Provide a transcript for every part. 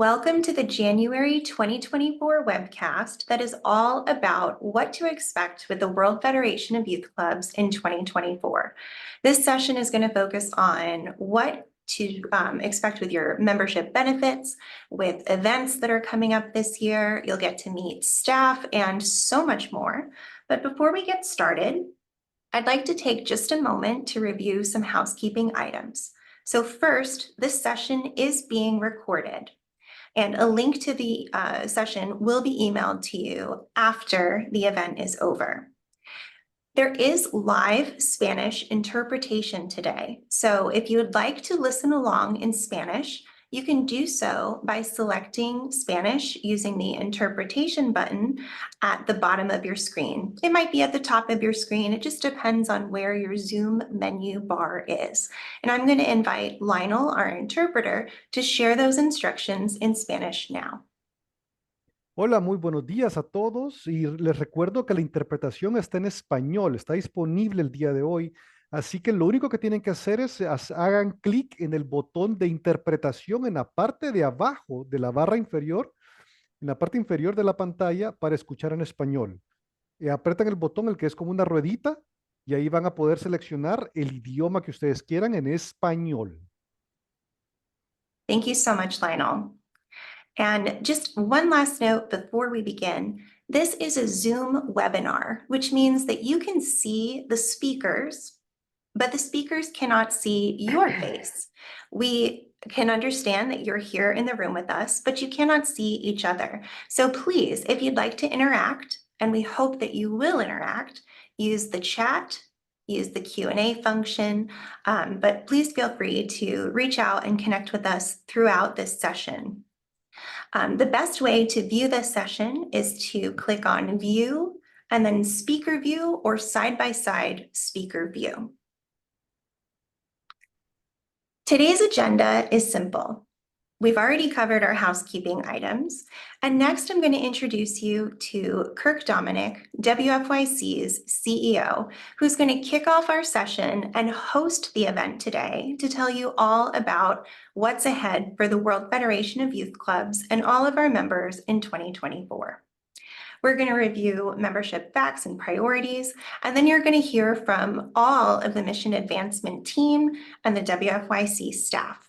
Welcome to the January 2024 webcast that is all about what to expect with the World Federation of Youth Clubs in 2024. This session is going to focus on what to expect with your membership benefits, with events that are coming up this year. You'll get to meet staff and so much more. But before we get started, I'd like to take just a moment to review some housekeeping items. So first, this session is being recorded, and a link to the session will be emailed to you after the event is over. There is live Spanish interpretation today, so if you would like to listen along in Spanish, you can do so by selecting Spanish using the interpretation button at the bottom of your screen. It might be at the top of your screen. It just depends on where your Zoom menu bar is. And I'm going to invite Lionel, our interpreter, to share those instructions in Spanish now. Hola, muy buenos días a todos y les recuerdo que la interpretación está en español, está disponible el día de hoy, así que lo único que tienen que hacer es hagan clic en el botón de interpretación en la parte de abajo de la barra inferior, en la parte inferior de la pantalla para escuchar en español. Apretan el botón, el que es como una ruedita, y ahí van a poder seleccionar el idioma que ustedes quieran en español. Thank you so much, Lionel. And just one last note before we begin, this is a Zoom webinar, which means that you can see the speakers, but the speakers cannot see your face. We can understand that you're here in the room with us, but you cannot see each other. So please, if you'd like to interact, and we hope that you will interact, use the chat, use the Q&A function, but please feel free to reach out and connect with us throughout this session. The best way to view this session is to click on View and then Speaker View or Side-by-Side Speaker View. Today's agenda is simple. We've already covered our housekeeping items, and next I'm going to introduce you to Kirk Dominic, WFYC's CEO, who's going to kick off our session and host the event today to tell you all about what's ahead for the World Federation of Youth Clubs and all of our members in 2024. We're going to review membership facts and priorities, and then you're going to hear from all of the mission advancement team and the WFYC staff.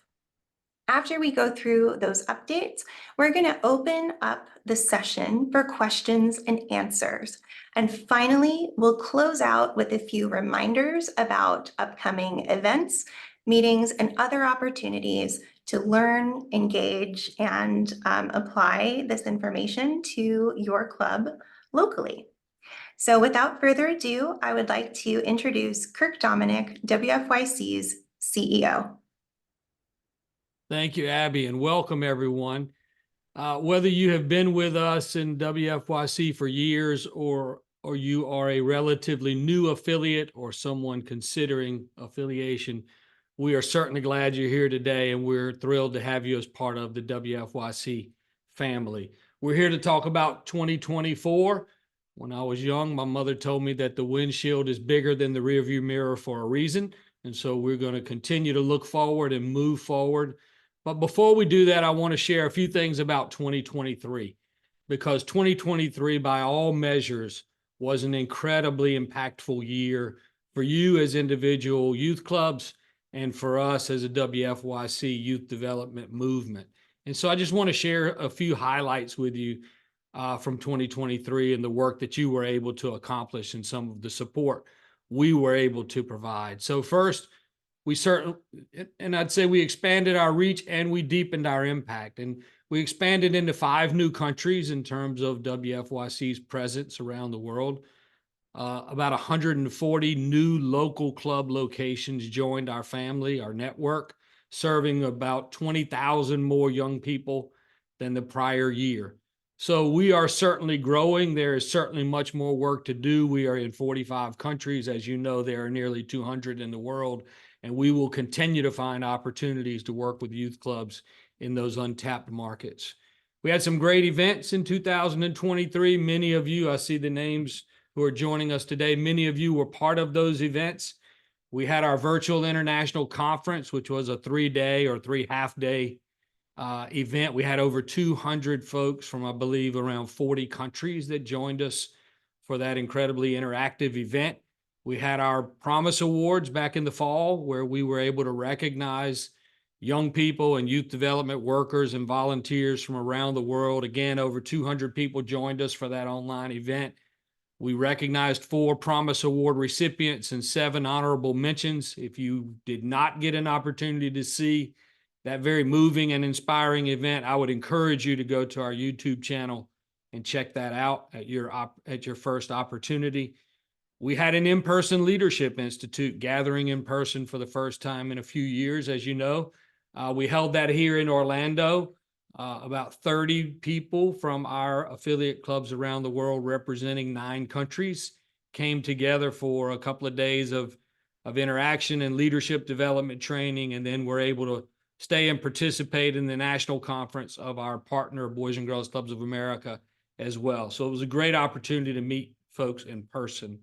After we go through those updates, we're going to open up the session for questions and answers. And finally, we'll close out with a few reminders about upcoming events, meetings, and other opportunities to learn, engage, and apply this information to your club locally. So without further ado, I would like to introduce Kirk Dominic, WFYC's CEO. Thank you, Abby, and welcome everyone. Whether you have been with us in WFYC for years or you are a relatively new affiliate or someone considering affiliation, we are certainly glad you're here today, and we're thrilled to have you as part of the WFYC family. We're here to talk about 2024. When I was young, my mother told me that the windshield is bigger than the rearview mirror for a reason, and so we're going to continue to look forward and move forward. But before we do that, I want to share a few things about 2023, because 2023, by all measures, was an incredibly impactful year for you as individual youth clubs and for us as a WFYC youth development movement. And so I just want to share a few highlights with you from 2023 and the work that you were able to accomplish and some of the support we were able to provide. So first, I'd say we expanded our reach and we deepened our impact, and we expanded into 5 new countries in terms of WFYC's presence around the world. About 140 new local club locations joined our family, our network, serving about 20,000 more young people than the prior year. So we are certainly growing. There is certainly much more work to do. We are in 45 countries. As you know, there are nearly 200 in the world. And we will continue to find opportunities to work with youth clubs in those untapped markets. We had some great events in 2023. Many of you, I see the names who are joining us today, many of you were part of those events. We had our virtual international conference, which was a 3-day or 3 half-day event. We had over 200 folks from, I believe, around 40 countries that joined us for that incredibly interactive event. We had our Promise Awards back in the fall, where we were able to recognize young people and youth development workers and volunteers from around the world. Again, over 200 people joined us for that online event. We recognized 4 Promise Award recipients and 7 honorable mentions. If you did not get an opportunity to see that very moving and inspiring event, I would encourage you to go to our YouTube channel and check that out at your first opportunity. We had an in-person leadership institute gathering in person for the first time in a few years, as you know. We held that here in Orlando. About 30 people from our affiliate clubs around the world representing 9 countries came together for a couple of days of interaction and leadership development training, and then were able to stay and participate in the national conference of our partner Boys and Girls Clubs of America as well. So it was a great opportunity to meet folks in person.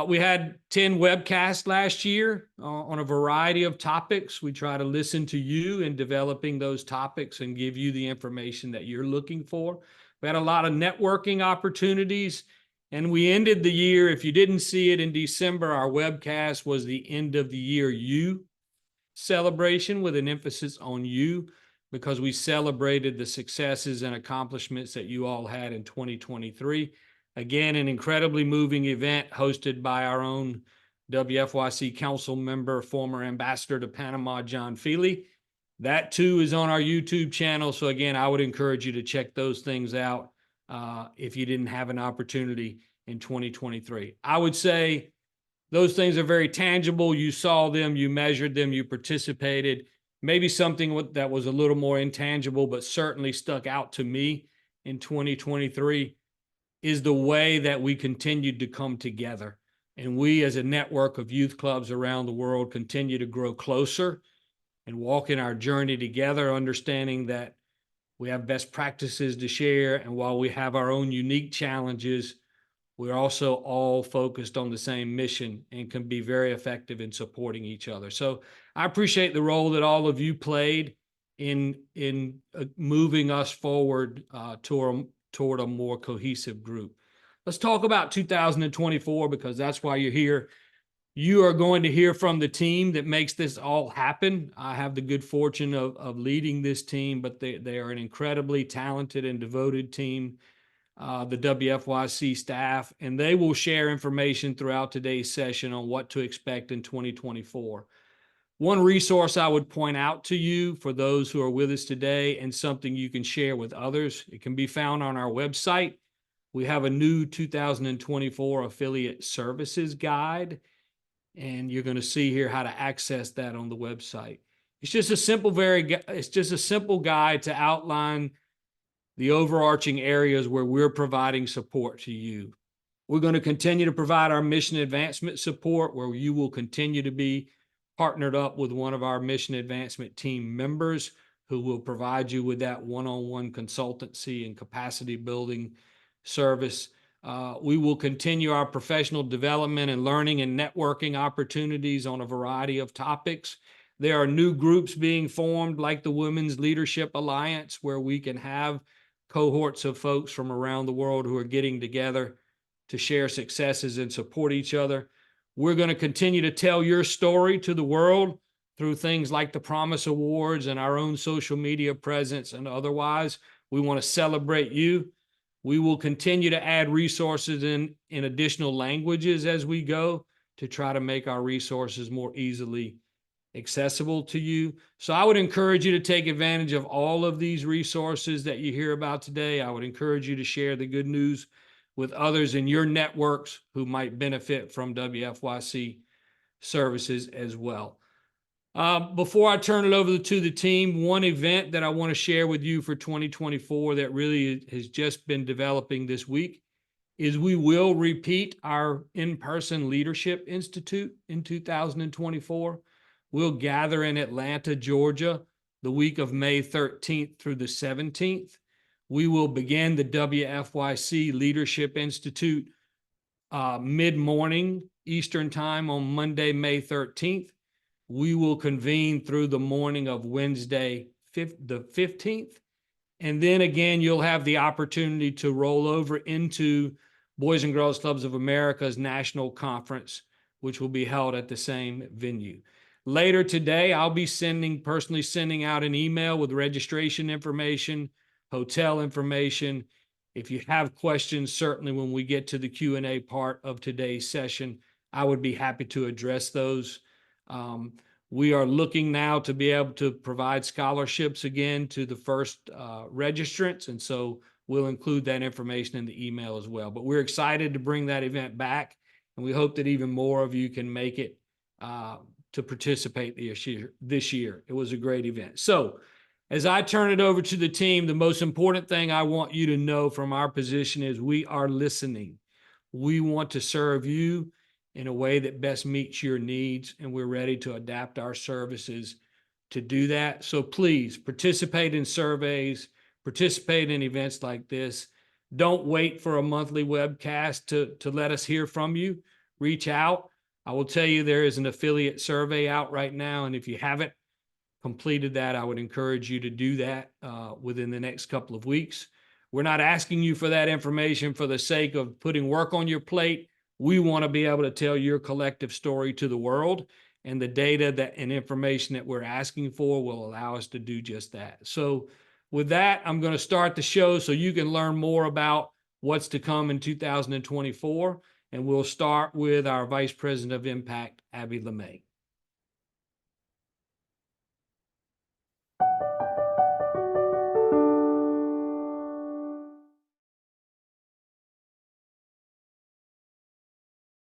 We had 10 webcasts last year on a variety of topics. We try to listen to you in developing those topics and give you the information that you're looking for. We had a lot of networking opportunities, and we ended the year, if you didn't see it in December, our webcast was the end of the year you celebration with an emphasis on you, because we celebrated the successes and accomplishments that you all had in 2023. Again, an incredibly moving event hosted by our own WFYC council member, former ambassador to Panama, John Feely. That too is on our YouTube channel. So again, I would encourage you to check those things out if you didn't have an opportunity in 2023. I would say those things are very tangible. You saw them, you measured them, you participated. Maybe something that was a little more intangible, but certainly stuck out to me in 2023 is the way that we continued to come together. And we, as a network of youth clubs around the world, continue to grow closer and walk in our journey together, understanding that we have best practices to share. And while we have our own unique challenges, we're also all focused on the same mission and can be very effective in supporting each other. So I appreciate the role that all of you played in moving us forward toward a more cohesive group. Let's talk about 2024, because that's why you're here. You are going to hear from the team that makes this all happen. I have the good fortune of leading this team, but they are an incredibly talented and devoted team, the WFYC staff, and they will share information throughout today's session on what to expect in 2024. One resource I would point out to you for those who are with us today, and something you can share with others, it can be found on our website. We have a new 2024 affiliate services guide, and you're going to see here how to access that on the website. It's just a simple guide to outline the overarching areas where we're providing support to you. We're going to continue to provide our mission advancement support, where you will continue to be partnered up with one of our mission advancement team members who will provide you with that one-on-one consultancy and capacity building service. We will continue our professional development and learning and networking opportunities on a variety of topics. There are new groups being formed, like the Women's Leadership Alliance, where we can have cohorts of folks from around the world who are getting together to share successes and support each other. We're going to continue to tell your story to the world through things like the Promise Awards and our own social media presence and otherwise. We want to celebrate you. We will continue to add resources in additional languages as we go to try to make our resources more easily accessible to you. So I would encourage you to take advantage of all of these resources that you hear about today. I would encourage you to share the good news with others in your networks who might benefit from WFYC services as well. Before I turn it over to the team, one event that I want to share with you for 2024 that really has just been developing this week is we will repeat our in-person Leadership Institute in 2024. We'll gather in Atlanta, Georgia, the week of May 13th through the 17th. We will begin the WFYC Leadership Institute mid-morning Eastern Time on Monday, May 13th. We will convene through the morning of Wednesday, the 15th. And then again, you'll have the opportunity to roll over into Boys and Girls Clubs of America's National Conference, which will be held at the same venue. Later today, I'll be personally sending out an email with registration information, hotel information. If you have questions, certainly when we get to the Q&A part of today's session, I would be happy to address those. We are looking now to be able to provide scholarships again to the first registrants. And so we'll include that information in the email as well. But we're excited to bring that event back. And we hope that even more of you can make it to participate this year. It was a great event. So as I turn it over to the team, the most important thing I want you to know from our position is we are listening. We want to serve you in a way that best meets your needs, and we're ready to adapt our services to do that. So please participate in surveys, participate in events like this. Don't wait for a monthly webcast to let us hear from you. Reach out. I will tell you there is an affiliate survey out right now, and if you haven't completed that, I would encourage you to do that within the next couple of weeks. We're not asking you for that information for the sake of putting work on your plate. We want to be able to tell your collective story to the world, and the data and information that we're asking for will allow us to do just that. So with that, I'm going to start the show so you can learn more about what's to come in 2024. And we'll start with our Vice President of Impact, Abby LeMay.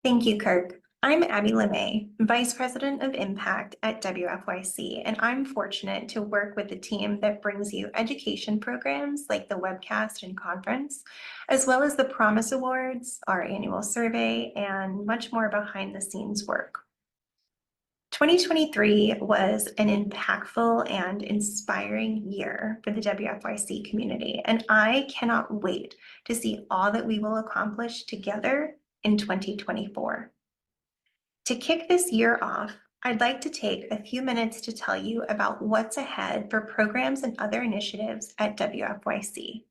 Thank you, Kirk. I'm Abby LeMay, Vice President of Impact at WFYC, and I'm fortunate to work with the team that brings you education programs like the Webcast and conference, as well as the Promise Awards, our annual survey, and much more behind the scenes work. 2023 was an impactful and inspiring year for the WFYC community, and I cannot wait to see all that we will accomplish together in 2024. To kick this year off, I'd like to take a few minutes to tell you about what's ahead for programs and other initiatives at WFYC.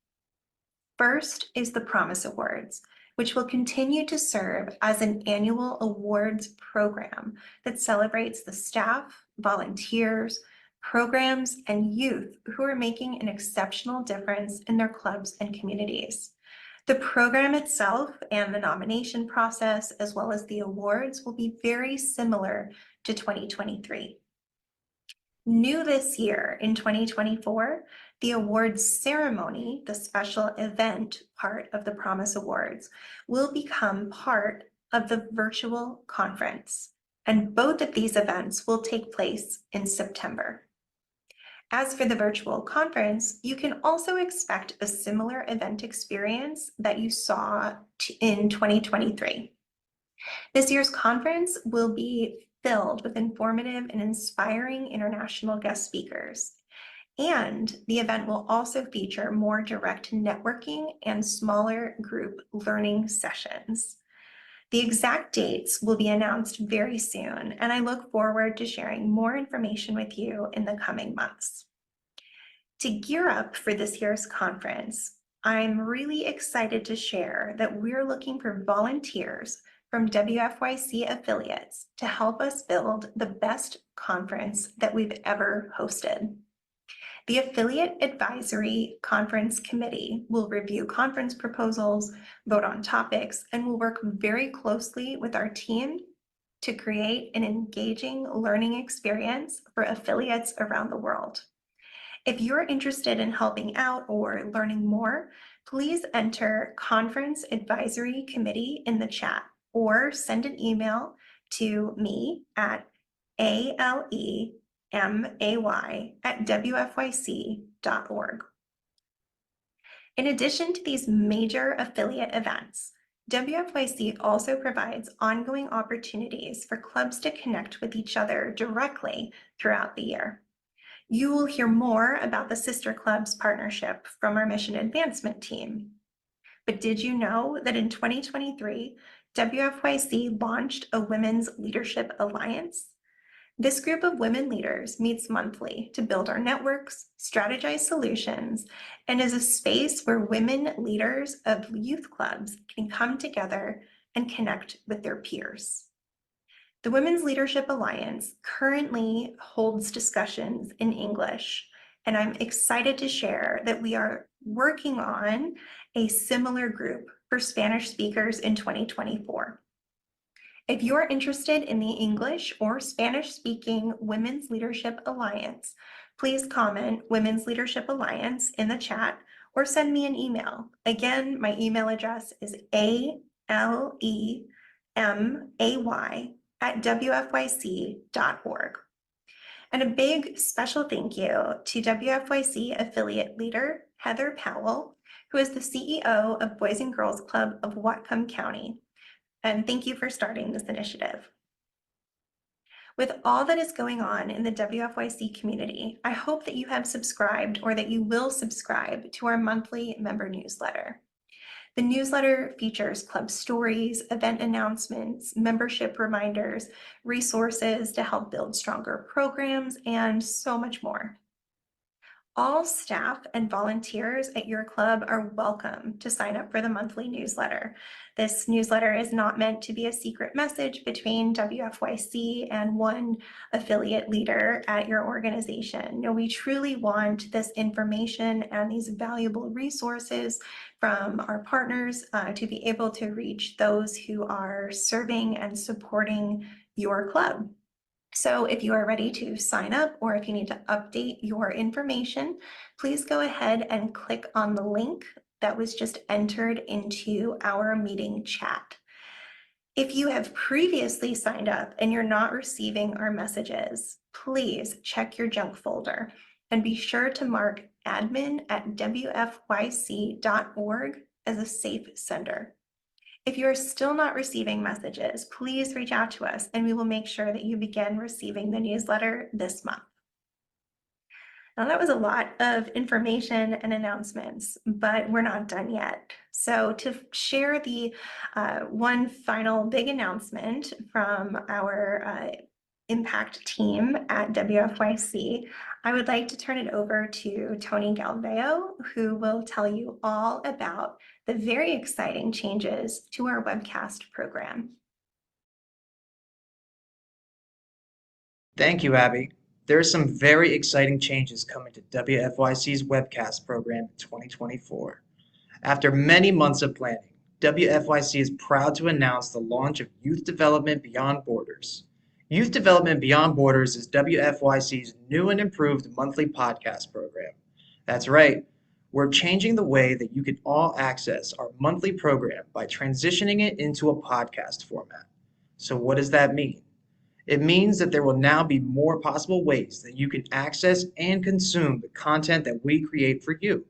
First is the Promise Awards, which will continue to serve as an annual awards program that celebrates the staff, volunteers, programs, and youth who are making an exceptional difference in their clubs and communities. The program itself and the nomination process, as well as the awards, will be very similar to 2023. New this year in 2024, the awards ceremony, the special event part of the Promise Awards, will become part of the virtual conference, and both of these events will take place in September. As for the virtual conference, you can also expect a similar event experience that you saw in 2023. This year's conference will be filled with informative and inspiring international guest speakers. And the event will also feature more direct networking and smaller group learning sessions. The exact dates will be announced very soon, and I look forward to sharing more information with you in the coming months. To gear up for this year's conference, I'm really excited to share that we're looking for volunteers from WFYC affiliates to help us build the best conference that we've ever hosted. The Affiliate Advisory Conference Committee will review conference proposals, vote on topics, and will work very closely with our team to create an engaging learning experience for affiliates around the world. If you're interested in helping out or learning more, please enter Conference Advisory Committee in the chat or send an email to me at alemay@wfyc.org. In addition to these major affiliate events, WFYC also provides ongoing opportunities for clubs to connect with each other directly throughout the year. You will hear more about the Sister Clubs partnership from our mission advancement team. But did you know that in 2023, WFYC launched a Women's Leadership Alliance? This group of women leaders meets monthly to build our networks, strategize solutions, and is a space where women leaders of youth clubs can come together and connect with their peers. The Women's Leadership Alliance currently holds discussions in English, and I'm excited to share that we are working on a similar group for Spanish speakers in 2024. If you are interested in the English or Spanish-speaking Women's Leadership Alliance, please comment Women's Leadership Alliance in the chat or send me an email. Again, my email address is alemay@wfyc.org. And a big special thank you to WFYC affiliate leader Heather Powell, who is the CEO of Boys and Girls Club of Whatcom County. And thank you for starting this initiative. With all that is going on in the WFYC community, I hope that you have subscribed or that you will subscribe to our monthly member newsletter. The newsletter features club stories, event announcements, membership reminders, resources to help build stronger programs, and so much more. All staff and volunteers at your club are welcome to sign up for the monthly newsletter. This newsletter is not meant to be a secret message between WFYC and one affiliate leader at your organization. No, we truly want this information and these valuable resources from our partners to be able to reach those who are serving and supporting your club. So if you are ready to sign up or if you need to update your information, please go ahead and click on the link that was just entered into our meeting chat. If you have previously signed up and you're not receiving our messages, please check your junk folder and be sure to mark admin@wfyc.org as a safe sender. If you are still not receiving messages, please reach out to us and we will make sure that you begin receiving the newsletter this month. Now that was a lot of information and announcements, but we're not done yet. So to share the one final big announcement from our impact team at WFYC, I would like to turn it over to Tony Galveo, who will tell you all about the very exciting changes to our webcast program. Thank you, Abby. There are some very exciting changes coming to WFYC's webcast program in 2024. After many months of planning, WFYC is proud to announce the launch of Youth Development Beyond Borders. Youth Development Beyond Borders is WFYC's new and improved monthly podcast program. That's right, we're changing the way that you can all access our monthly program by transitioning it into a podcast format. So what does that mean? It means that there will now be more possible ways that you can access and consume the content that we create for you.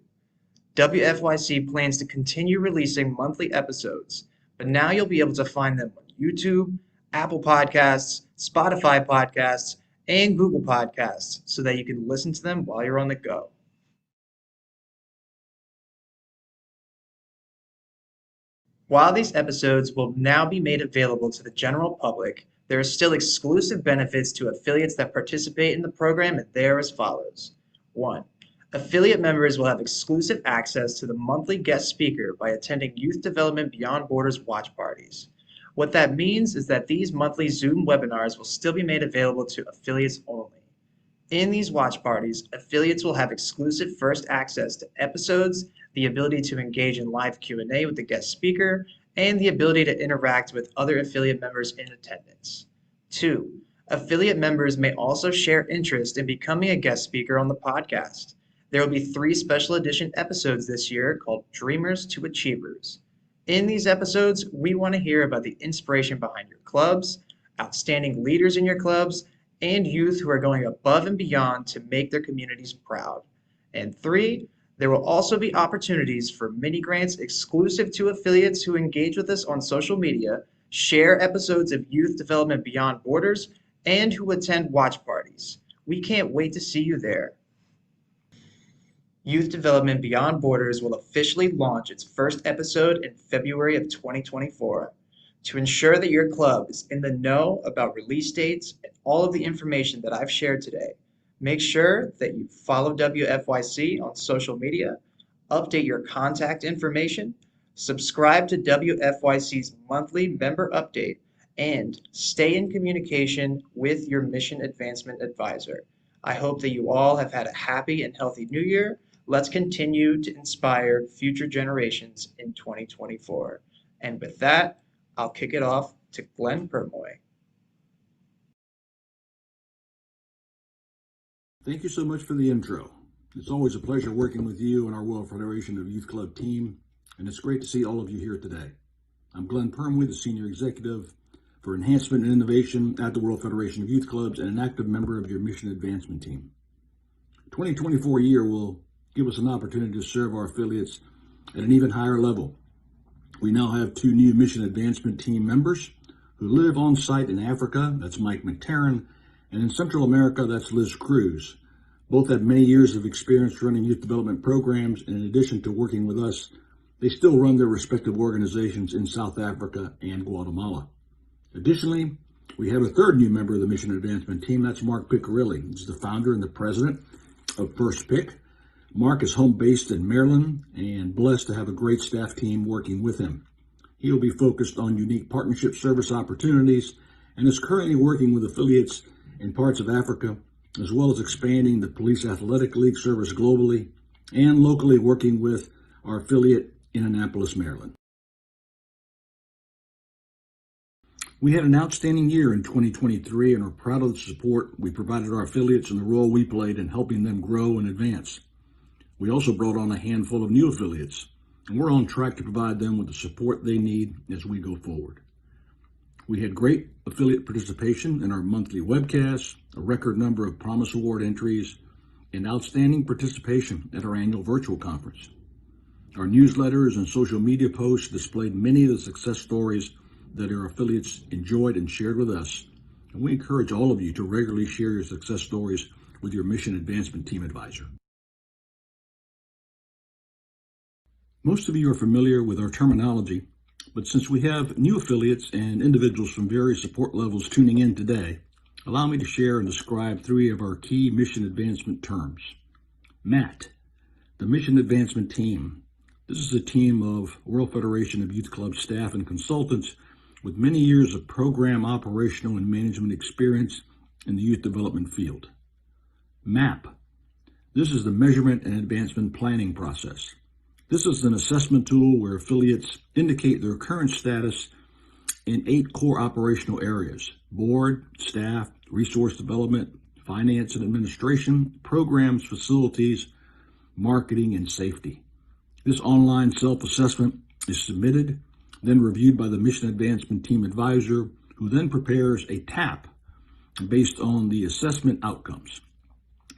WFYC plans to continue releasing monthly episodes, but now you'll be able to find them on YouTube, Apple Podcasts, Spotify Podcasts, and Google Podcasts so that you can listen to them while you're on the go. While these episodes will now be made available to the general public, there are still exclusive benefits to affiliates that participate in the program, and they are as follows. 1. Affiliate members will have exclusive access to the monthly guest speaker by attending Youth Development Beyond Borders watch parties. What that means is that these monthly Zoom webinars will still be made available to affiliates only. In these watch parties, affiliates will have exclusive first access to episodes, the ability to engage in live Q&A with the guest speaker, and the ability to interact with other affiliate members in attendance. 2. Affiliate members may also share interest in becoming a guest speaker on the podcast. There will be 3 special edition episodes this year called Dreamers to Achievers. In these episodes, we want to hear about the inspiration behind your clubs, outstanding leaders in your clubs, and youth who are going above and beyond to make their communities proud. And 3, there will also be opportunities for mini grants exclusive to affiliates who engage with us on social media, share episodes of Youth Development Beyond Borders, and who attend watch parties. We can't wait to see you there. Youth Development Beyond Borders will officially launch its first episode in February of 2024. To ensure that your club is in the know about release dates and all of the information that I've shared today, make sure that you follow WFYC on social media, update your contact information, subscribe to WFYC's monthly member update, and stay in communication with your mission advancement advisor. I hope that you all have had a happy and healthy new year. Let's continue to inspire future generations in 2024. And with that, I'll kick it off to Glenn Permoy. Thank you so much for the intro. It's always a pleasure working with you and our World Federation of Youth Club team, and it's great to see all of you here today. I'm Glenn Permoy, the Senior Executive for Enhancement and Innovation at the World Federation of Youth Clubs and an active member of your Mission Advancement team. 2024 year will give us an opportunity to serve our affiliates at an even higher level. We now have 2 new Mission Advancement team members who live on site in Africa. That's Mike McTarren. And in Central America, that's Liz Cruz. Both have many years of experience running youth development programs, and in addition to working with us, they still run their respective organizations in South Africa and Guatemala. Additionally, we have a 3rd new member of the Mission Advancement team. That's Mark Piccirilli. He's the founder and the president of First Pick. Mark is home-based in Maryland and blessed to have a great staff team working with him. He will be focused on unique partnership service opportunities and is currently working with affiliates in parts of Africa, as well as expanding the Police Athletic League service globally and locally working with our affiliate in Annapolis, Maryland. We had an outstanding year in 2023 and are proud of the support we provided our affiliates and the role we played in helping them grow and advance. We also brought on a handful of new affiliates, and we're on track to provide them with the support they need as we go forward. We had great affiliate participation in our monthly webcasts, a record number of Promise Award entries, and outstanding participation at our annual virtual conference. Our newsletters and social media posts displayed many of the success stories that our affiliates enjoyed and shared with us, and we encourage all of you to regularly share your success stories with your Mission Advancement Team advisor. Most of you are familiar with our terminology, but since we have new affiliates and individuals from various support levels tuning in today, allow me to share and describe 3 of our key mission advancement terms. MAT, the Mission Advancement Team. This is a team of World Federation of Youth Club staff and consultants with many years of program operational and management experience in the youth development field. MAP, this is the Measurement and Advancement Planning process. This is an assessment tool where affiliates indicate their current status in 8 core operational areas: board, staff, resource development, finance and administration, programs, facilities, marketing, and safety. This online self-assessment is submitted, then reviewed by the Mission Advancement Team advisor, who then prepares a TAP based on the assessment outcomes.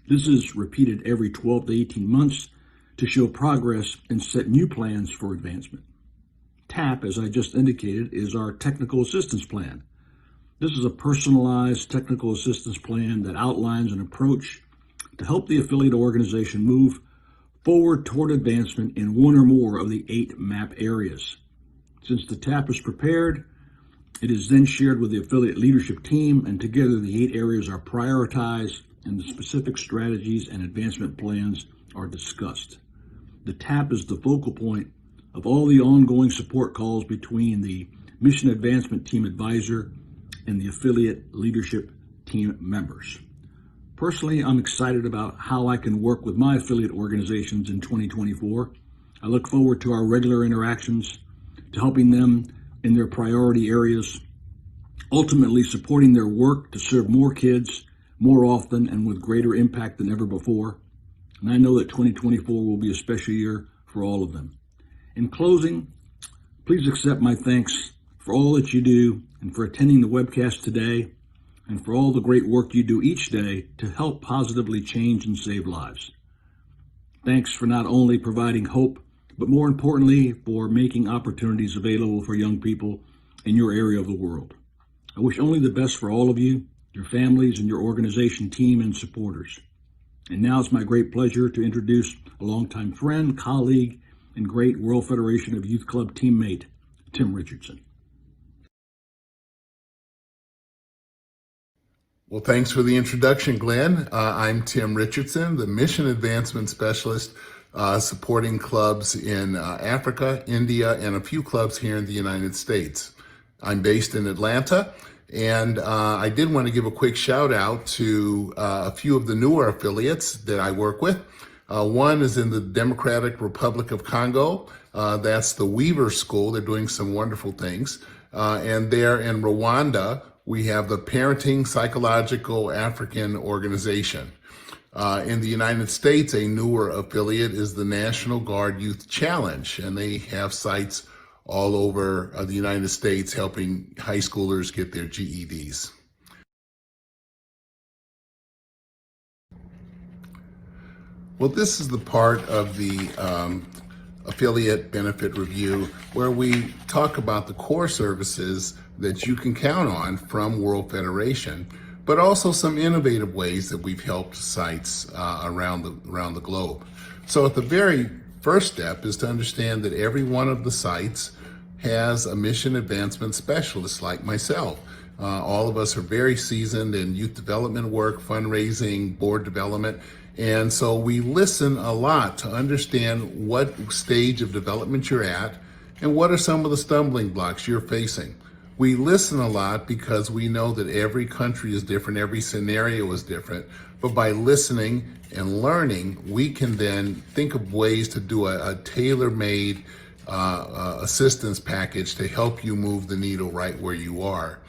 This is repeated every 12 to 18 months to show progress and set new plans for advancement. TAP, as I just indicated, is our technical assistance plan. This is a personalized technical assistance plan that outlines an approach to help the affiliate organization move forward toward advancement in 1 or more of the 8 MAP areas. Since the TAP is prepared, it is then shared with the affiliate leadership team, and together the 8 areas are prioritized and the specific strategies and advancement plans are discussed. The TAP is the focal point of all the ongoing support calls between the Mission Advancement Team advisor and the affiliate leadership team members. Personally, I'm excited about how I can work with my affiliate organizations in 2024. I look forward to our regular interactions, to helping them in their priority areas, ultimately supporting their work to serve more kids more often and with greater impact than ever before. And I know that 2024 will be a special year for all of them. In closing, please accept my thanks for all that you do and for attending the webcast today and for all the great work you do each day to help positively change and save lives. Thanks for not only providing hope, but more importantly, for making opportunities available for young people in your area of the world. I wish only the best for all of you, your families, and your organization team and supporters. And now it's my great pleasure to introduce a longtime friend, colleague, and great World Federation of Youth Club teammate, Tim Richardson. Well, thanks for the introduction, Glenn. I'm Tim Richardson, the Mission Advancement Specialist, supporting clubs in Africa, India, and a few clubs here in the United States. I'm based in Atlanta, and I did want to give a quick shout out to a few of the newer affiliates that I work with. One is in the Democratic Republic of Congo. That's the Weaver School. They're doing some wonderful things. And there in Rwanda, we have the Parenting Psychological African Organization. In the United States, a newer affiliate is the National Guard Youth Challenge, and they have sites all over the United States helping high schoolers get their GEDs. Well, this is the part of the affiliate benefit review where we talk about the core services that you can count on from World Federation, but also some innovative ways that we've helped sites around the globe. So at the very first step is to understand that every one of the sites has a mission advancement specialist like myself. All of us are very seasoned in youth development work, fundraising, board development, and so we listen a lot to understand what stage of development you're at and what are some of the stumbling blocks you're facing. We listen a lot because we know that every country is different, every scenario is different, but by listening and learning, we can then think of ways to do a tailor-made assistance package to help you move the needle right where you are.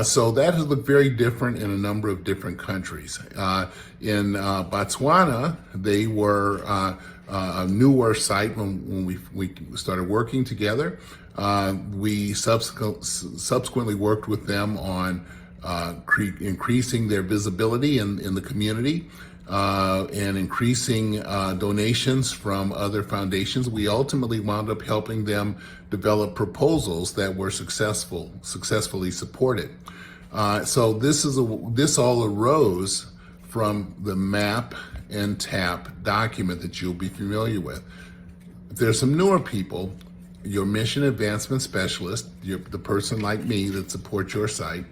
So that has looked very different in a number of different countries. In Botswana, they were a newer site when we started working together. We subsequently worked with them on increasing their visibility in the community and increasing donations from other foundations. We ultimately wound up helping them develop proposals that were successfully supported. So this all arose from the MAP and TAP document that you'll be familiar with. If there's some newer people, your mission advancement specialist, the person like me that supports your site,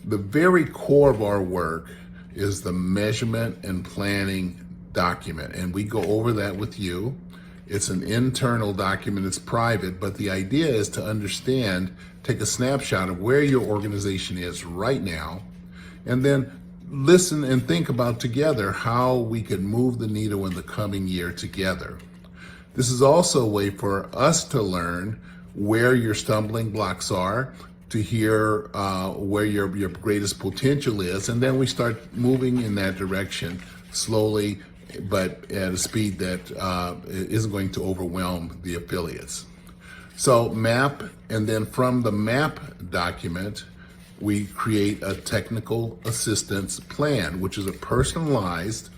the very core of our work is the measurement and planning document. And we go over that with you. It's an internal document, it's private, but the idea is to understand, take a snapshot of where your organization is right now, and then listen and think about together how we can move the needle in the coming year together. This is also a way for us to learn where your stumbling blocks are, to hear where your greatest potential is, and then we start moving in that direction slowly, but at a speed that isn't going to overwhelm the affiliates. So MAP, and then from the MAP document, we create a technical assistance plan, which is a personalized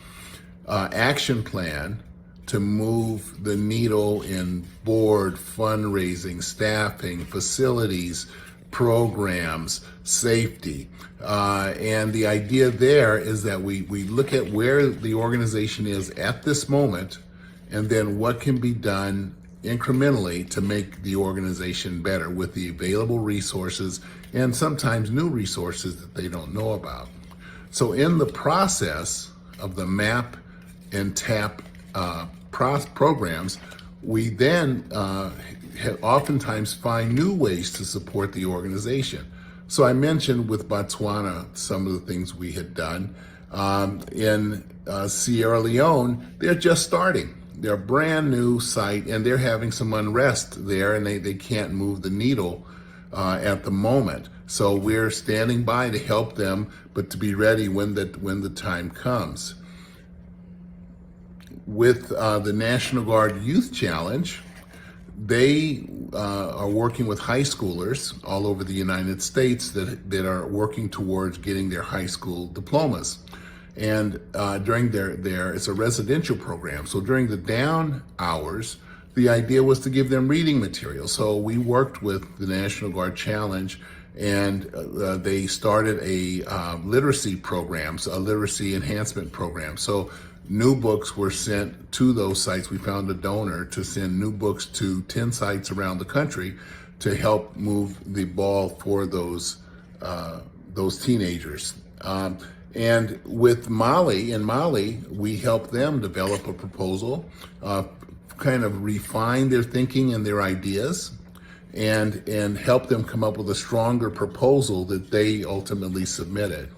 action plan to move the needle in board, fundraising, staffing, facilities, programs, safety. And the idea there is that we look at where the organization is at this moment, and then what can be done incrementally to make the organization better with the available resources and sometimes new resources that they don't know about. So in the process of the MAP and TAP programs, we then oftentimes find new ways to support the organization. So I mentioned with Botswana some of the things we had done. In Sierra Leone, they're just starting. They're a brand new site and they're having some unrest there, and they can't move the needle at the moment. So we're standing by to help them, but to be ready when the time comes. With the National Guard Youth Challenge, they are working with high schoolers all over the United States that are working towards getting their high school diplomas. And during it's a residential program. So during the down hours, the idea was to give them reading material. So we worked with the National Guard Challenge, and they started a literacy programs, a literacy enhancement program. So new books were sent to those sites. We found a donor to send new books to 10 sites around the country to help move the ball for those teenagers. And with in Mali, we help them develop a proposal, kind of refine their thinking and their ideas, and help them come up with a stronger proposal that they ultimately submitted.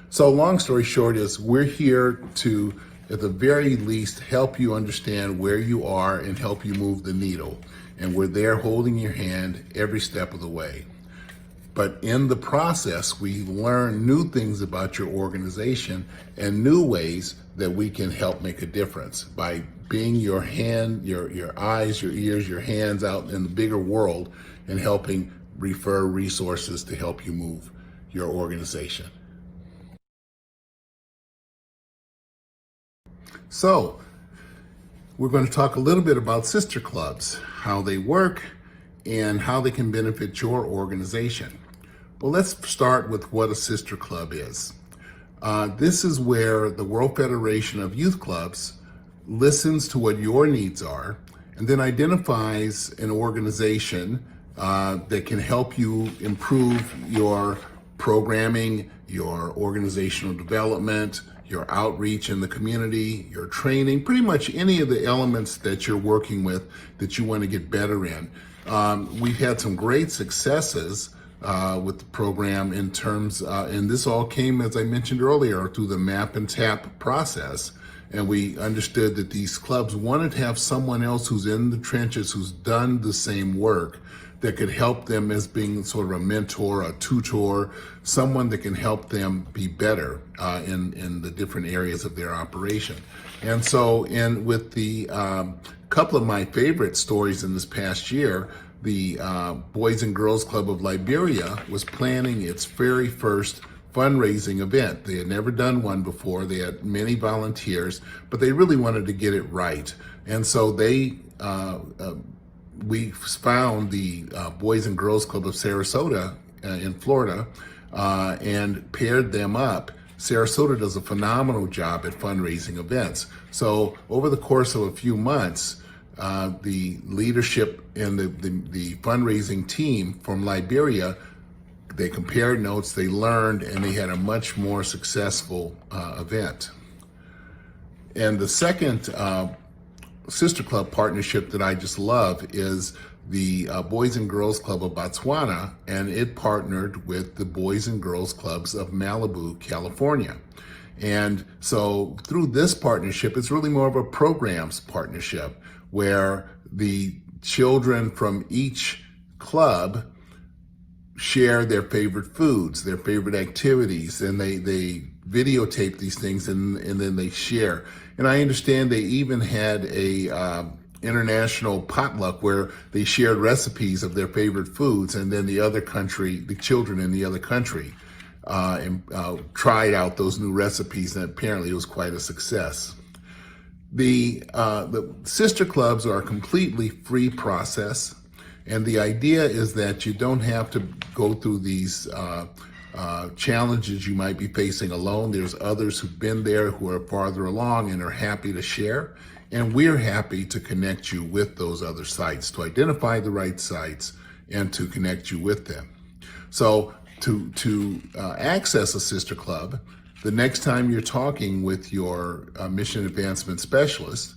So long story short is we're here to, at the very least, help you understand where you are and help you move the needle. And we're there holding your hand every step of the way. But in the process, we learn new things about your organization and new ways that we can help make a difference by being your hand, your eyes, your ears, your hands out in the bigger world and helping refer resources to help you move your organization. So, we're going to talk a little bit about sister clubs, how they work, and how they can benefit your organization. Well, let's start with what a sister club is. This is where the World Federation of Youth Clubs listens to what your needs are and then identifies an organization that can help you improve your programming, your organizational development, your outreach in the community, your training, pretty much any of the elements that you're working with that you want to get better in. We've had some great successes with the program in terms, and this all came, as I mentioned earlier, through the map and tap process. And we understood that these clubs wanted to have someone else who's in the trenches, who's done the same work, that could help them as being sort of a mentor, a tutor, someone that can help them be better in the different areas of their operation. And so with the couple of my favorite stories in this past year, the Boys and Girls Club of Liberia was planning its very first fundraising event. They had never done one before. They had many volunteers, but they really wanted to get it right. And so we found the Boys and Girls Club of Sarasota in Florida and paired them up. Sarasota does a phenomenal job at fundraising events. So over the course of a few months, the leadership and the fundraising team from Liberia, they compared notes, they learned, and they had a much more successful event. And the second sister club partnership that I just love is the Boys and Girls Club of Botswana, and it partnered with the Boys and Girls Clubs of Malibu, California. And so through this partnership, it's really more of a programs partnership where the children from each club share their favorite foods, their favorite activities, and they videotape these things and then they share. And I understand they even had a international potluck where they shared recipes of their favorite foods, and then the children in the other country tried out those new recipes, and apparently it was quite a success. The sister clubs are a completely free process, and the idea is that you don't have to go through these challenges you might be facing alone. There's others who've been there who are farther along and are happy to share, and we're happy to connect you with those other sites, to identify the right sites and to connect you with them. So to access a sister club, the next time you're talking with your mission advancement specialist,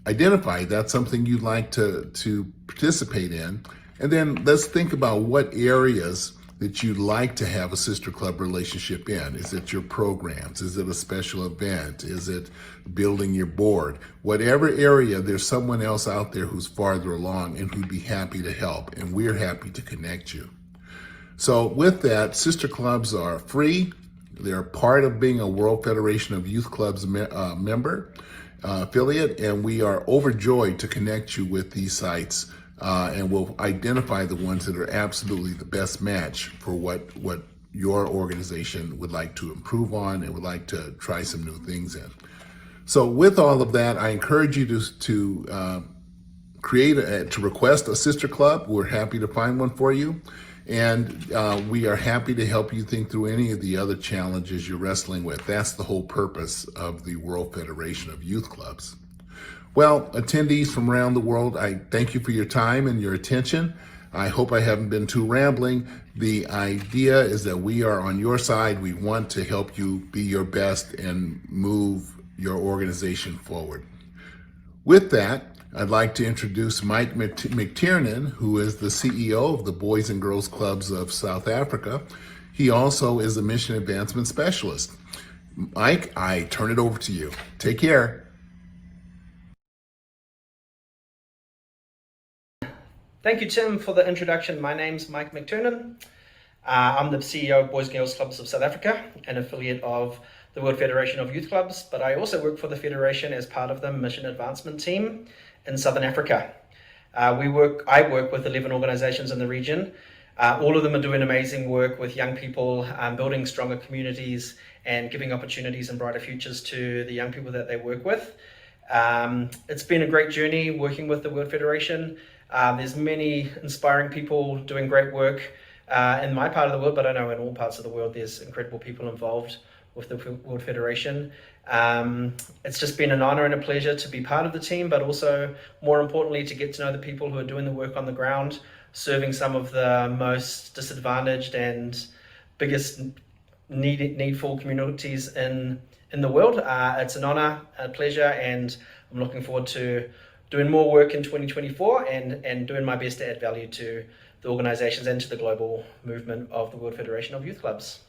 identify that's something you'd like to participate in, and then let's think about what areas that you'd like to have a sister club relationship in. Is it your programs? Is it a special event? Is it building your board? Whatever area, there's someone else out there who's farther along and who'd be happy to help, and we're happy to connect you. So with that, sister clubs are free. They're part of being a World Federation of Youth Clubs member, affiliate, and we are overjoyed to connect you with these sites, and we'll identify the ones that are absolutely the best match for what your organization would like to improve on and would like to try some new things in. So with all of that, I encourage you to request a sister club. We're happy to find one for you. And we are happy to help you think through any of the other challenges you're wrestling with. That's the whole purpose of the World Federation of Youth Clubs. Well, attendees from around the world, I thank you for your time and your attention. I hope I haven't been too rambling. The idea is that we are on your side. We want to help you be your best and move your organization forward. With that, I'd like to introduce Mike McTiernan, who is the CEO of the Boys and Girls Clubs of South Africa. He also is a mission advancement specialist. Mike, I turn it over to you. Take care. Thank you, Tim, for the introduction. My name's Mike McTiernan. I'm the CEO of Boys and Girls Clubs of South Africa, an affiliate of the World Federation of Youth Clubs, but I also work for the Federation as part of the Mission Advancement Team in Southern Africa. I work with 11 organizations in the region. All of them are doing amazing work with young people, building stronger communities and giving opportunities and brighter futures to the young people that they work with. It's been a great journey working with the World Federation. There's many inspiring people doing great work in my part of the world, but I know in all parts of the world there's incredible people involved with the World Federation. It's just been an honor and a pleasure to be part of the team, but also more importantly to get to know the people who are doing the work on the ground, serving some of the most disadvantaged and biggest needful communities in the world. It's an honor, a pleasure, and I'm looking forward to doing more work in 2024 and doing my best to add value to the organizations and to the global movement of the World Federation of Youth Clubs.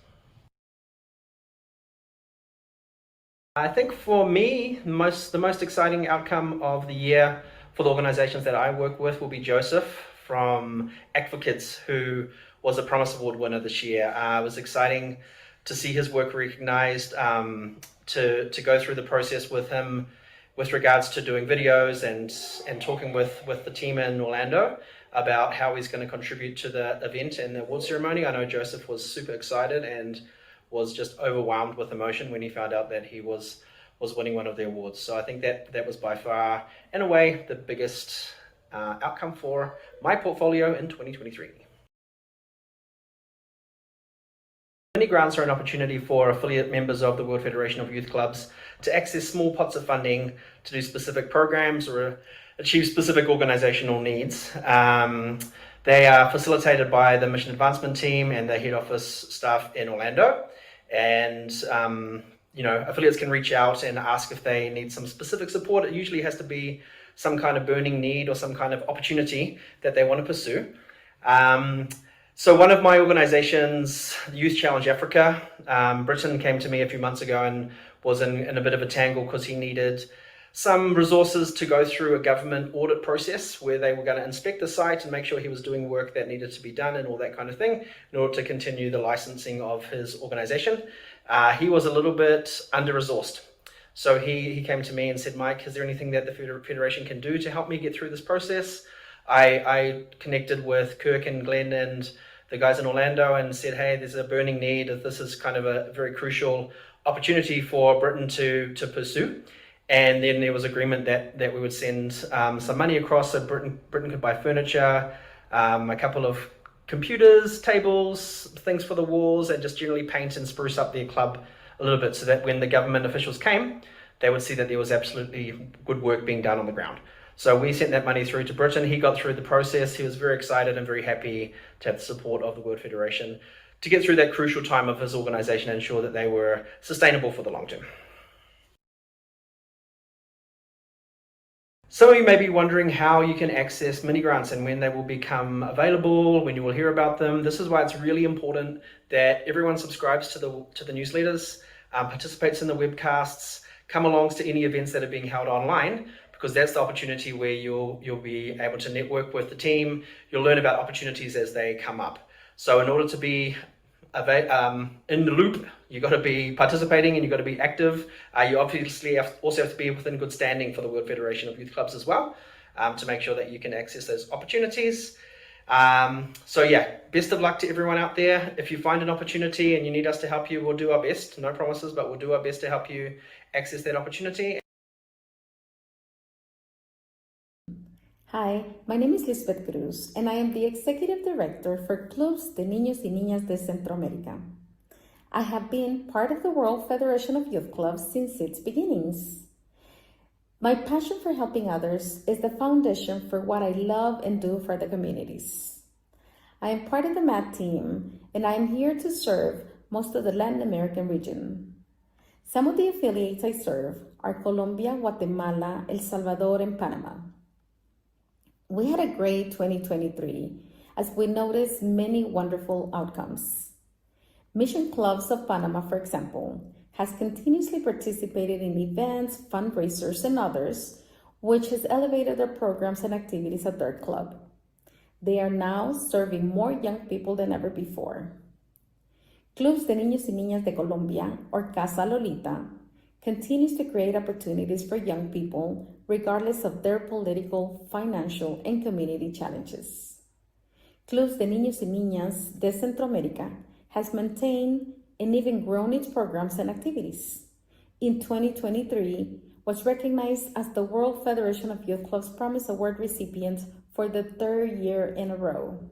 I think for me, the most exciting outcome of the year for the organizations that I work with will be Joseph from Act for Kids, who was a Promise Award winner this year. It was exciting to see his work recognized, to go through the process with him with regards to doing videos and talking with the team in Orlando about how he's going to contribute to the event and the award ceremony. I know Joseph was super excited and was just overwhelmed with emotion when he found out that he was winning one of the awards. So I think that was by far, in a way, the biggest outcome for my portfolio in 2023. Mini grants are an opportunity for affiliate members of the World Federation of Youth Clubs to access small pots of funding to do specific programs or achieve specific organizational needs. They are facilitated by the Mission Advancement Team and the head office staff in Orlando. And affiliates can reach out and ask if they need some specific support. It usually has to be some kind of burning need or some kind of opportunity that they want to pursue. So one of my organizations, Youth Challenge Africa, Britain came to me a few months ago and was in a bit of a tangle because he needed some resources to go through a government audit process where they were going to inspect the site and make sure he was doing work that needed to be done and all that kind of thing in order to continue the licensing of his organization. He was a little bit under-resourced. So he came to me and said, Mike, is there anything that the Federation can do to help me get through this process? I connected with Kirk and Glenn and the guys in Orlando and said, hey, there's a burning need. This is kind of a very crucial opportunity for Britain to pursue. And then there was agreement that we would send some money across so Britain could buy furniture, a couple of computers, tables, things for the walls, and just generally paint and spruce up their club a little bit so that when the government officials came, they would see that there was absolutely good work being done on the ground. So we sent that money through to Britain. He got through the process. He was very excited and very happy to have the support of the World Federation to get through that crucial time of his organization and ensure that they were sustainable for the long term. Some of you may be wondering how you can access mini grants and when they will become available, when you will hear about them. This is why it's really important that everyone subscribes to the newsletters, participates in the webcasts, come along to any events that are being held online, because that's the opportunity where you'll be able to network with the team. You'll learn about opportunities as they come up. So in order to be in the loop, you've got to be participating and you've got to be active. You obviously also have to be within good standing for the World Federation of Youth Clubs as well, to make sure that you can access those opportunities. So yeah, best of luck to everyone out there. If you find an opportunity and you need us to help you, we'll do our best. No promises, but we'll do our best to help you access that opportunity. Hi, my name is Lisbeth Cruz, and I am the Executive Director for Clubs de Niños y Niñas de Centroamérica. I have been part of the World Federation of Youth Clubs since its beginnings. My passion for helping others is the foundation for what I love and do for the communities. I am part of the MAT team, and I am here to serve most of the Latin American region. Some of the affiliates I serve are Colombia, Guatemala, El Salvador, and Panama. We had a great 2023 as we noticed many wonderful outcomes. Mission Clubs of Panama, for example, has continuously participated in events, fundraisers, and others, which has elevated their programs and activities at their club. They are now serving more young people than ever before. Clubs de Niños y Niñas de Colombia, or Casa Lolita, continues to create opportunities for young people regardless of their political, financial, and community challenges. Clubs de Niños y Niñas de Centroamérica has maintained and even grown its programs and activities. In 2023, was recognized as the World Federation of Youth Clubs Promise Award recipient for the third year in a row.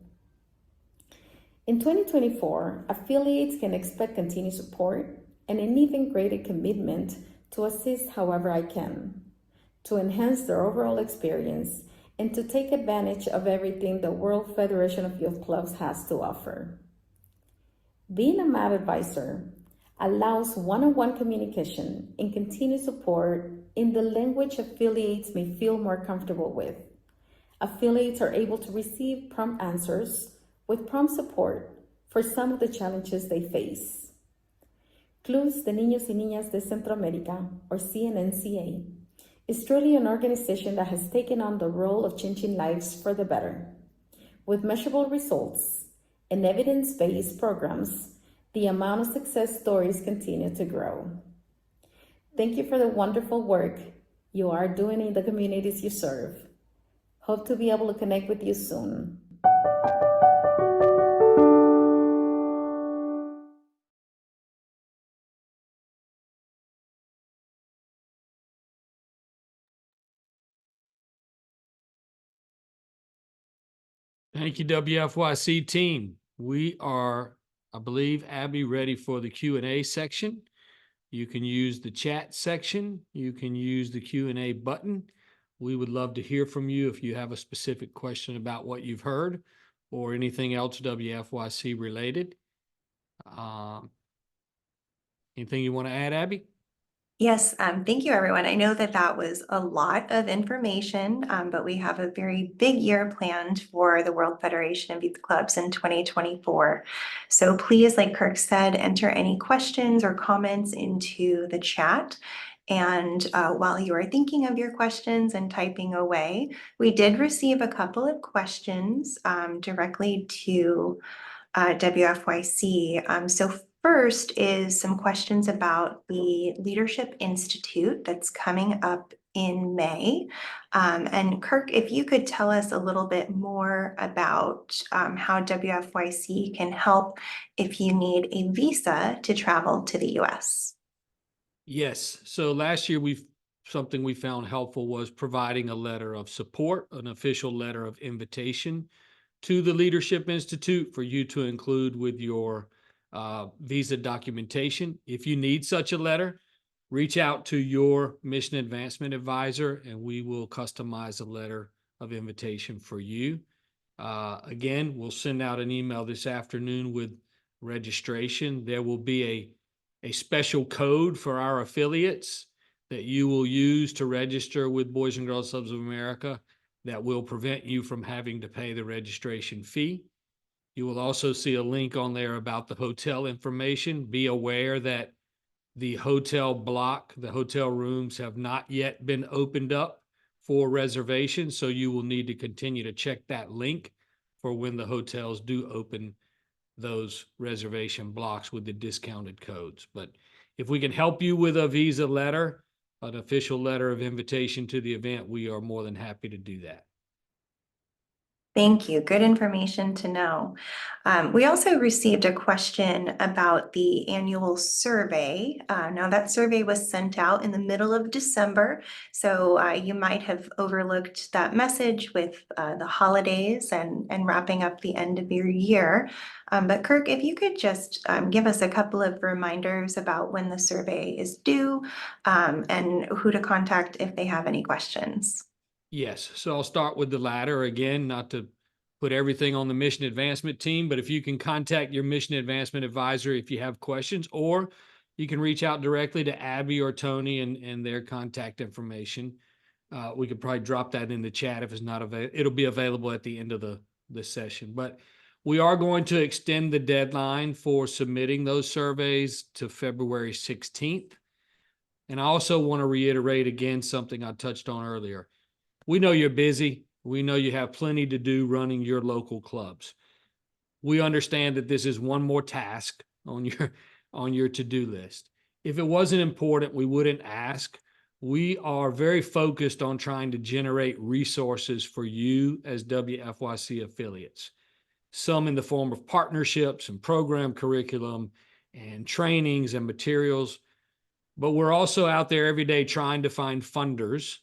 In 2024, affiliates can expect continued support and an even greater commitment to assist however I can, to enhance their overall experience, and to take advantage of everything the World Federation of Youth Clubs has to offer. Being a MAT advisor allows one-on-one communication and continued support in the language affiliates may feel more comfortable with. Affiliates are able to receive prompt answers with prompt support for some of the challenges they face. Clubs de Niños y Niñas de Centroamérica, or CNNCA, is truly an organization that has taken on the role of changing lives for the better. With measurable results and evidence-based programs, the amount of success stories continue to grow. Thank you for the wonderful work you are doing in the communities you serve. Hope to be able to connect with you soon. Thank you, WFYC team. We are, I believe, Abby, ready for the Q&A section. You can use the chat section. You can use the Q&A button. We would love to hear from you if you have a specific question about what you've heard or anything else WFYC related. Anything you want to add, Abby? Yes, thank you, everyone. I know that that was a lot of information, but we have a very big year planned for the World Federation of Youth Clubs in 2024. So please, like Kirk said, enter any questions or comments into the chat. And while you are thinking of your questions and typing away, we did receive a couple of questions directly to WFYC. So first is some questions about the Leadership Institute that's coming up in May. And Kirk, if you could tell us a little bit more about how WFYC can help if you need a visa to travel to the US. Yes. So last year, something we found helpful was providing a letter of support, an official letter of invitation to the Leadership Institute for you to include with your visa documentation. If you need such a letter, reach out to your mission advancement advisor and we will customize a letter of invitation for you. Again, we'll send out an email this afternoon with registration. There will be a special code for our affiliates that you will use to register with Boys and Girls Clubs of America that will prevent you from having to pay the registration fee. You will also see a link on there about the hotel information. Be aware that the hotel block, the hotel rooms have not yet been opened up for reservations, so you will need to continue to check that link for when the hotels do open those reservation blocks with the discounted codes. But if we can help you with a visa letter, an official letter of invitation to the event, we are more than happy to do that. Thank you. Good information to know. We also received a question about the annual survey. Now that survey was sent out in the middle of December, so you might have overlooked that message with the holidays and wrapping up the end of your year. But Kirk, if you could just give us a couple of reminders about when the survey is due and who to contact if they have any questions. Yes, so I'll start with the latter again, not to put everything on the mission advancement team. But if you can contact your mission advancement advisor if you have questions, or you can reach out directly to Abby or Tony and their contact information. We could probably drop that in the chat if it's not available. It'll be available at the end of the session. But we are going to extend the deadline for submitting those surveys to February 16th. And I also want to reiterate again something I touched on earlier. We know you're busy. We know you have plenty to do running your local clubs. We understand that this is one more task on your to-do list. If it wasn't important, we wouldn't ask. We are very focused on trying to generate resources for you as WFYC affiliates, some in the form of partnerships and program curriculum and trainings and materials. But we're also out there every day trying to find funders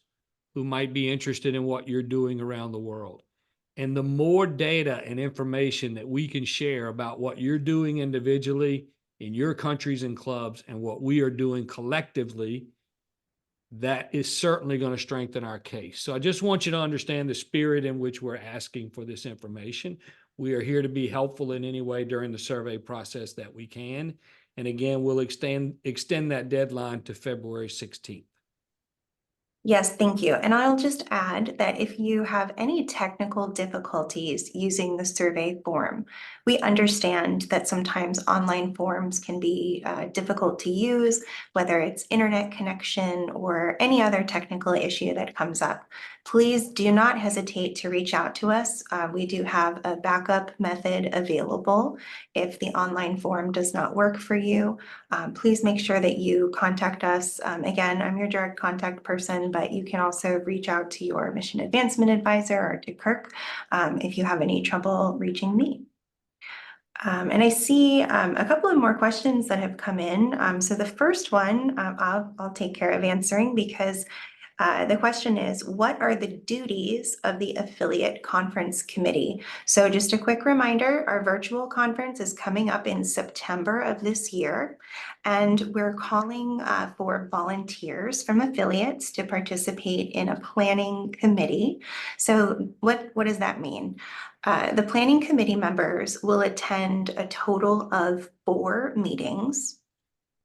who might be interested in what you're doing around the world. And the more data and information that we can share about what you're doing individually in your countries and clubs and what we are doing collectively, that is certainly going to strengthen our case. So I just want you to understand the spirit in which we're asking for this information. We are here to be helpful in any way during the survey process that we can. And again, we'll extend that deadline to February 16th. Yes, thank you. And I'll just add that if you have any technical difficulties using the survey form, we understand that sometimes online forms can be difficult to use, whether it's internet connection or any other technical issue that comes up. Please do not hesitate to reach out to us. We do have a backup method available if the online form does not work for you. Please make sure that you contact us. Again, I'm your direct contact person, but you can also reach out to your mission advancement advisor or to Kirk if you have any trouble reaching me. And I see a couple of more questions that have come in. So the first one I'll take care of answering because the question is, what are the duties of the affiliate conference committee? So just a quick reminder, our virtual conference is coming up in September of this year, and we're calling for volunteers from affiliates to participate in a planning committee. So what does that mean? The planning committee members will attend a total of 4 meetings.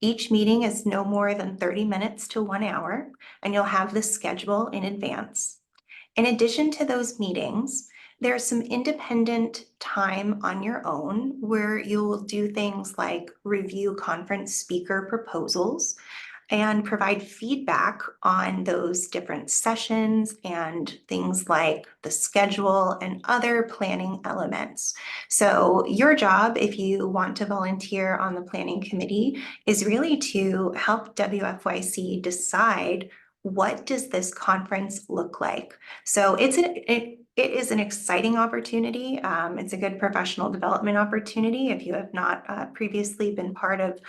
Each meeting is no more than 30 minutes to 1 hour, and you'll have the schedule in advance. In addition to those meetings, there's some independent time on your own where you'll do things like review conference speaker proposals and provide feedback on those different sessions and things like the schedule and other planning elements. So your job, if you want to volunteer on the planning committee, is really to help WFYC decide what does this conference look like. So it is an exciting opportunity. It's a good professional development opportunity. If you have not previously been part of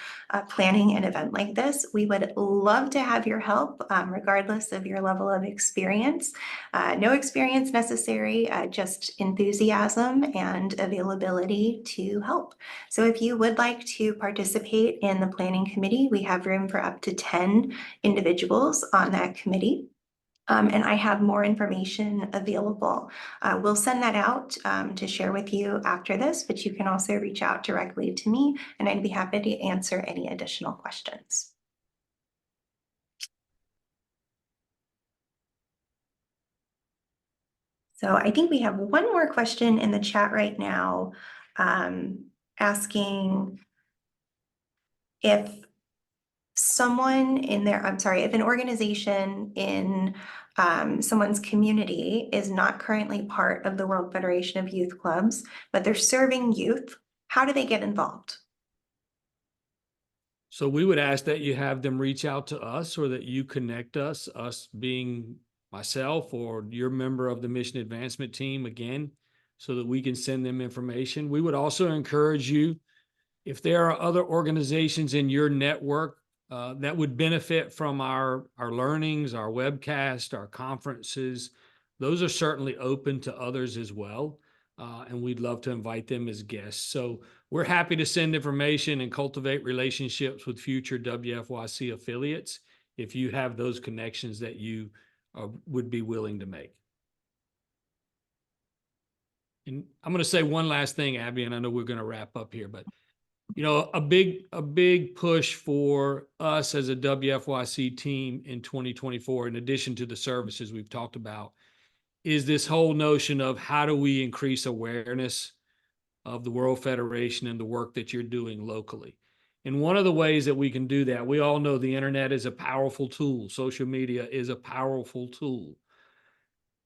planning an event like this, we would love to have your help, regardless of your level of experience. No experience necessary, just enthusiasm and availability to help. So if you would like to participate in the planning committee, we have room for up to 10 individuals on that committee. And I have more information available. We'll send that out to share with you after this, but you can also reach out directly to me and I'd be happy to answer any additional questions. So I think we have one more question in the chat right now, asking if someone in their, if an organization in someone's community is not currently part of the World Federation of Youth Clubs, but they're serving youth, how do they get involved? So we would ask that you have them reach out to us or that you connect us being myself or your member of the mission advancement team again, so that we can send them information. We would also encourage you, if there are other organizations in your network that would benefit from our learnings, our webcast, our conferences, those are certainly open to others as well. And we'd love to invite them as guests. So we're happy to send information and cultivate relationships with future WFYC affiliates if you have those connections that you would be willing to make. And I'm going to say one last thing, Abby, and I know we're going to wrap up here, but you know, a big push for us as a WFYC team in 2024, in addition to the services we've talked about, is this whole notion of how do we increase awareness of the World Federation and the work that you're doing locally. And one of the ways that we can do that, we all know the internet is a powerful tool. Social media is a powerful tool.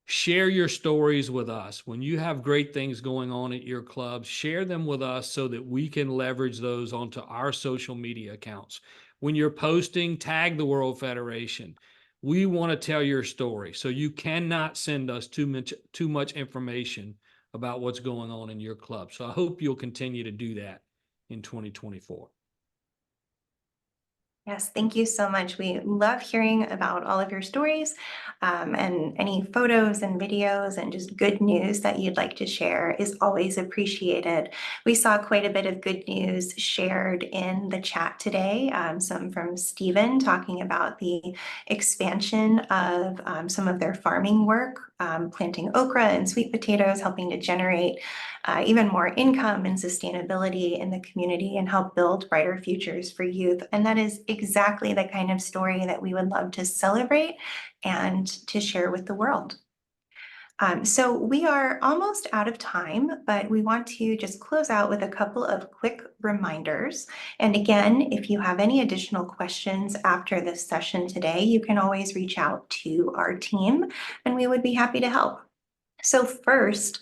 Share your stories with us. When you have great things going on at your club, share them with us so that we can leverage those onto our social media accounts. When you're posting, tag the World Federation. We want to tell your story. So you cannot send us too much information about what's going on in your club. So I hope you'll continue to do that in 2024. Yes, thank you so much. We love hearing about all of your stories and any photos and videos and just good news that you'd like to share is always appreciated. We saw quite a bit of good news shared in the chat today, some from Stephen talking about the expansion of some of their farming work, planting okra and sweet potatoes, helping to generate even more income and sustainability in the community and help build brighter futures for youth. And that is exactly the kind of story that we would love to celebrate and to share with the world. So we are almost out of time, but we want to just close out with a couple of quick reminders. And again, if you have any additional questions after this session today, you can always reach out to our team and we would be happy to help. So first,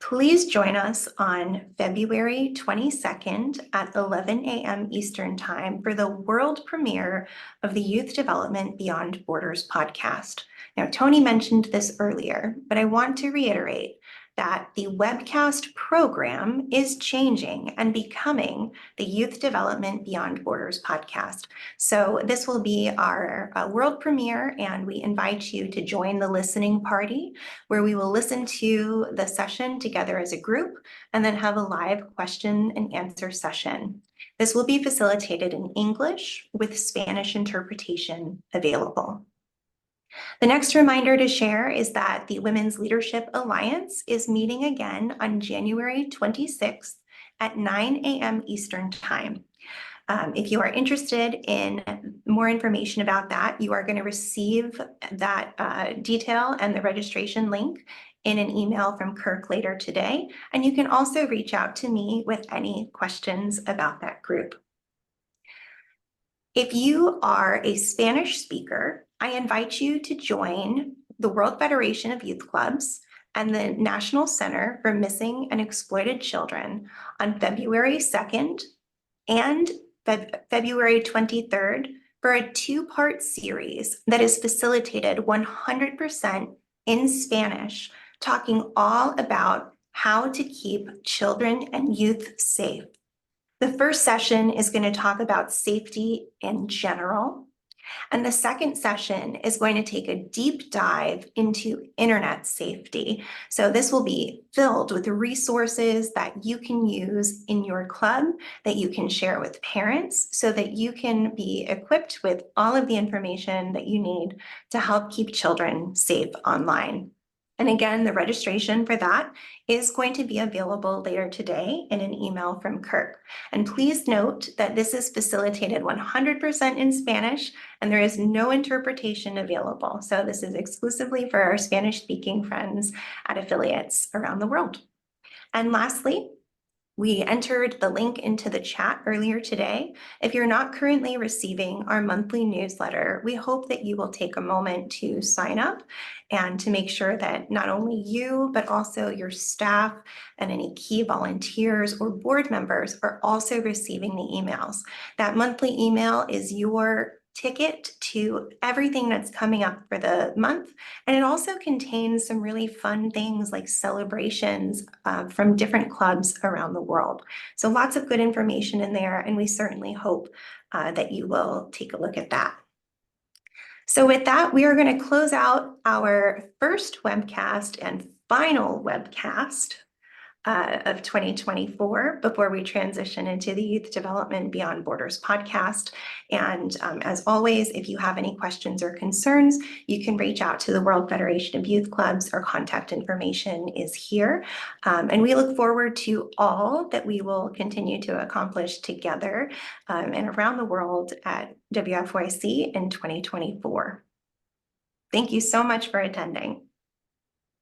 please join us on February 22nd at 11 a.m. Eastern Time for the world premiere of the Youth Development Beyond Borders podcast. Now, Tony mentioned this earlier, but I want to reiterate that the Webcast program is changing and becoming the Youth Development Beyond Borders podcast. So this will be our world premiere, and we invite you to join the listening party where we will listen to the session together as a group and then have a live question and answer session. This will be facilitated in English with Spanish interpretation available. The next reminder to share is that the Women's Leadership Alliance is meeting again on January 26th at 9 a.m. Eastern Time. If you are interested in more information about that, you are going to receive that detail and the registration link in an email from Kirk later today. And you can also reach out to me with any questions about that group. If you are a Spanish speaker, I invite you to join the World Federation of Youth Clubs and the National Center for Missing and Exploited Children on February 2nd and February 23rd for a two-part series that is facilitated 100% in Spanish, talking all about how to keep children and youth safe. The first session is going to talk about safety in general. And the second session is going to take a deep dive into internet safety. So this will be filled with resources that you can use in your club, that you can share with parents, so that you can be equipped with all of the information that you need to help keep children safe online. And again, the registration for that is going to be available later today in an email from Kirk. And please note that this is facilitated 100% in Spanish, and there is no interpretation available. So this is exclusively for our Spanish-speaking friends at affiliates around the world. And lastly, we entered the link into the chat earlier today. If you're not currently receiving our monthly newsletter, we hope that you will take a moment to sign up and to make sure that not only you, but also your staff and any key volunteers or board members are also receiving the emails. That monthly email is your ticket to everything that's coming up for the month. And it also contains some really fun things like celebrations from different clubs around the world. So lots of good information in there, and we certainly hope that you will take a look at that. So with that, we are going to close out our first webcast and final webcast of 2024 before we transition into the Youth Development Beyond Borders podcast. And as always, if you have any questions or concerns, you can reach out to the World Federation of Youth Clubs. Our contact information is here. And we look forward to all that we will continue to accomplish together and around the world at WFYC in 2024. Thank you so much for attending.